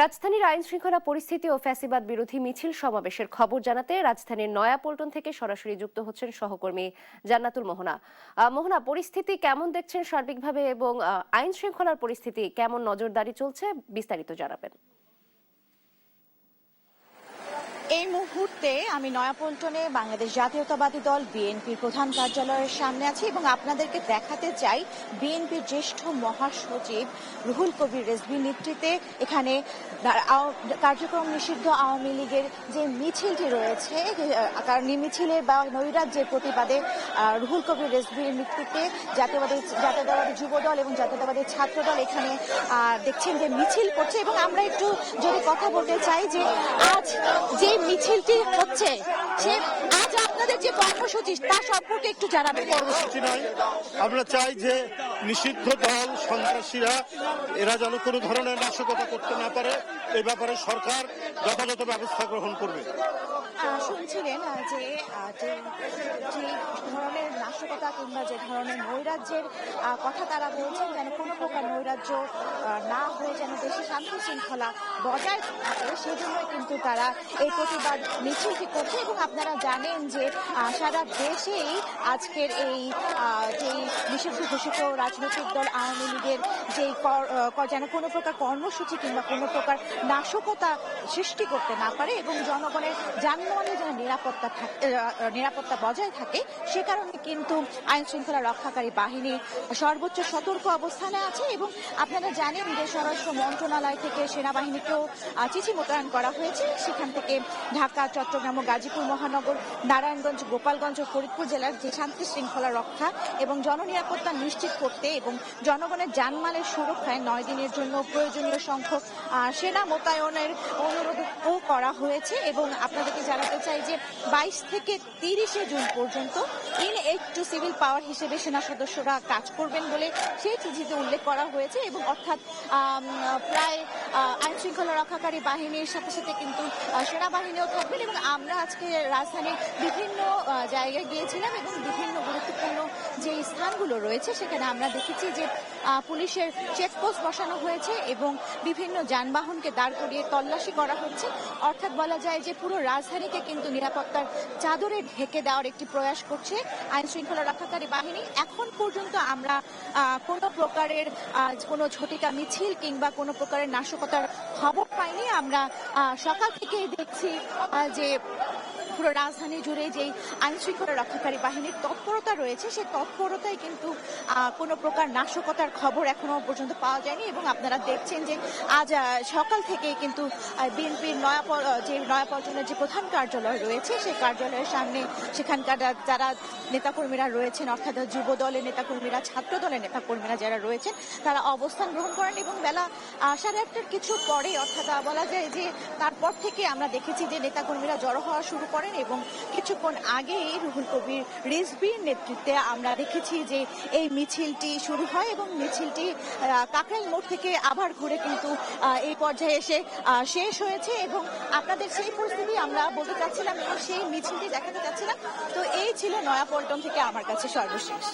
রাজধানীর আইন শৃঙ্খলা পরিস্থিতি ও ফ্যাসিবাদ বিরোধী মিছিল সমাবেশের খবর জানাতে রাজধানীর নয়াপল্টন থেকে সরাসরি যুক্ত হচ্ছেন সহকর্মী জান্নাতুল মোহনা। মোহনা, পরিস্থিতি কেমন দেখছেন সার্বিকভাবে এবং আইন শৃঙ্খলার পরিস্থিতি কেমন নজরদারি চলছে, বিস্তারিত জানাবেন। এই মুহূর্তে আমি নয়াপল্টনে বাংলাদেশ জাতীয়তাবাদী দল বিএনপির প্রধান কার্যালয়ের সামনে আছি এবং আপনাদেরকে দেখাতে চাই বিএনপির জ্যেষ্ঠ মহাসচিব রুহুল কবির রিজভীর নেতৃত্বে এখানে কার্যক্রম নিষিদ্ধ আওয়ামী লীগের যে মিছিলটি রয়েছে, কারণ এই মিছিলের বা নৈরাজ্যের প্রতিবাদে রুহুল কবির রিজভীর নেতৃত্বে জাতীয়তাবাদী যুব দল এবং জাতীয়তাবাদী ছাত্র দল এখানে দেখছেন যে মিছিল করছে। এবং আমরা একটু যদি কথা বলতে চাই যে আজ যে মিছিলটি হচ্ছে, সে আজ আপনাদের যে কর্মসূচি তার সম্পর্কে একটু জানাবেন। কর্মসূচি নয়, আমরা চাই যে নিষিদ্ধ দল সন্ত্রাসীরা এরা যেন কোনো ধরনের নাশকতা করতে না পারে, এই ব্যাপারে সরকার যথাযথ ব্যবস্থা গ্রহণ করবে। শুনছিলেন যে যে ধরনের নাশকতা কিংবা যে ধরনের নৈরাজ্যের কথা তারা বলছেন, যেন কোনো প্রকার নৈরাজ্য না হয়ে যেন দেশে শান্তি শৃঙ্খলা বজায় থাকে, সেজন্যই কিন্তু তারা এই প্রতিবাদ মিছিলটি করছে। এবং আপনারা জানেন যে সারা দেশেই আজকের এই যে নিষিদ্ধ ঘোষিত রাজনৈতিক দল আওয়ামী লীগের যেই যেন কোনো প্রকার কর্মসূচি কিংবা কোনো প্রকার নাশকতা সৃষ্টি করতে না পারে এবং জনগণের যানবাহনের যেন নিরাপত্তা বজায় থাকে, সে কারণে কিন্তু আইন শৃঙ্খলা রক্ষাকারী বাহিনী সর্বোচ্চ সতর্ক অবস্থানে আছে। এবং আপনারা জানেন যে স্বরাষ্ট্র মন্ত্রণালয় থেকে সেনাবাহিনীকেও চিঠি মোতায়েন করা হয়েছে। সেখান থেকে ঢাকা, চট্টগ্রাম ও গাজীপুর মহানগর, নারায়ণগঞ্জ, গোপালগঞ্জ ও ফরিদপুর জেলার যে শান্তি শৃঙ্খলা রক্ষা এবং জননিরাপত্তা নিশ্চিত করতে এবং জনগণের জানমালের সুরক্ষায় 9 দিনের জন্য প্রয়োজনীয় সংখ্যক সেনা মোতায়েনের অনুরোধও করা হয়েছে। এবং আপনাদেরকে জানাতে চাই যে 22 থেকে 30 জুন পর্যন্ত ইন-এইড টু সিভিল পাওয়ার হিসেবে সেনা সদস্যরা কাজ করবেন বলে সেই চিঠিতে উল্লেখ করা হয়েছে। এবং অর্থাৎ প্রায় আইন শৃঙ্খলা রক্ষাকারী বাহিনীর সাথে সাথে কিন্তু সেনাবাহিনীও থাকবেন। এবং আমরা আজকে রাজধানীর বিভিন্ন জায়গায় গিয়েছিলাম এবং বিভিন্ন গুরুত্বপূর্ণ যে স্থানগুলো রয়েছে সেখানে আমরা দেখেছি যে পুলিশের চেকপোস্ট বসানো হয়েছে এবং বিভিন্ন যানবাহনকে দাঁড় করিয়ে তল্লাশি করা হচ্ছে। অর্থাৎ বলা যায় যে পুরো রাজধানীকে কিন্তু নিরাপত্তার চাদরে ঢেকে দেওয়ার একটি প্রয়াস করছে আইন শৃঙ্খলা রক্ষাকারী বাহিনী। এখন পর্যন্ত আমরা কোনো প্রকারের কোনো ঝটিকা মিছিল কিংবা কোনো প্রকারের নাশকতার খবর পাইনি। আমরা সকাল থেকেই দেখছি যে পুরো রাজধানী জুড়ে যেই আইন শৃঙ্খলা রক্ষাকারী বাহিনীর তৎপরতা রয়েছে, সেই তৎপরতায় কিন্তু কোনো প্রকার নাশকতার খবর এখনো পর্যন্ত পাওয়া যায়নি। এবং আপনারা দেখছেন যে আজ সকাল থেকেই কিন্তু বিএনপির নয়াপল্টনের যে প্রধান কার্যালয় রয়েছে সেই কার্যালয়ের সামনে সেখানকার যারা নেতাকর্মীরা রয়েছেন, অর্থাৎ যুব দলের নেতাকর্মীরা, ছাত্র দলের নেতাকর্মীরা যারা রয়েছেন, তারা অবস্থান গ্রহণ করেন। এবং বেলা 8:30টার কিছু পরে, অর্থাৎ বলা যায় যে তারপর থেকে আমরা দেখেছি যে নেতাকর্মীরা জড়ো হওয়া শুরু করেন। এবং কিছুক্ষণ আগেই রুহুল কবির রিজভীর নেতৃত্বে আমরা দেখেছি যে এই মিছিলটি শুরু হয় এবং মিছিলটি কাকরাইল মোড় থেকে আবার ঘুরে কিন্তু এই পর্যায়ে এসে শেষ হয়েছে। এবং আপনাদের সেই পরিস্থিতি আমরা বলতে চাচ্ছিলাম এবং সেই মিছিলটি দেখাতে চাচ্ছিলাম। তো এই ছিল নয়াপল্টন থেকে আমার কাছে সর্বশেষ।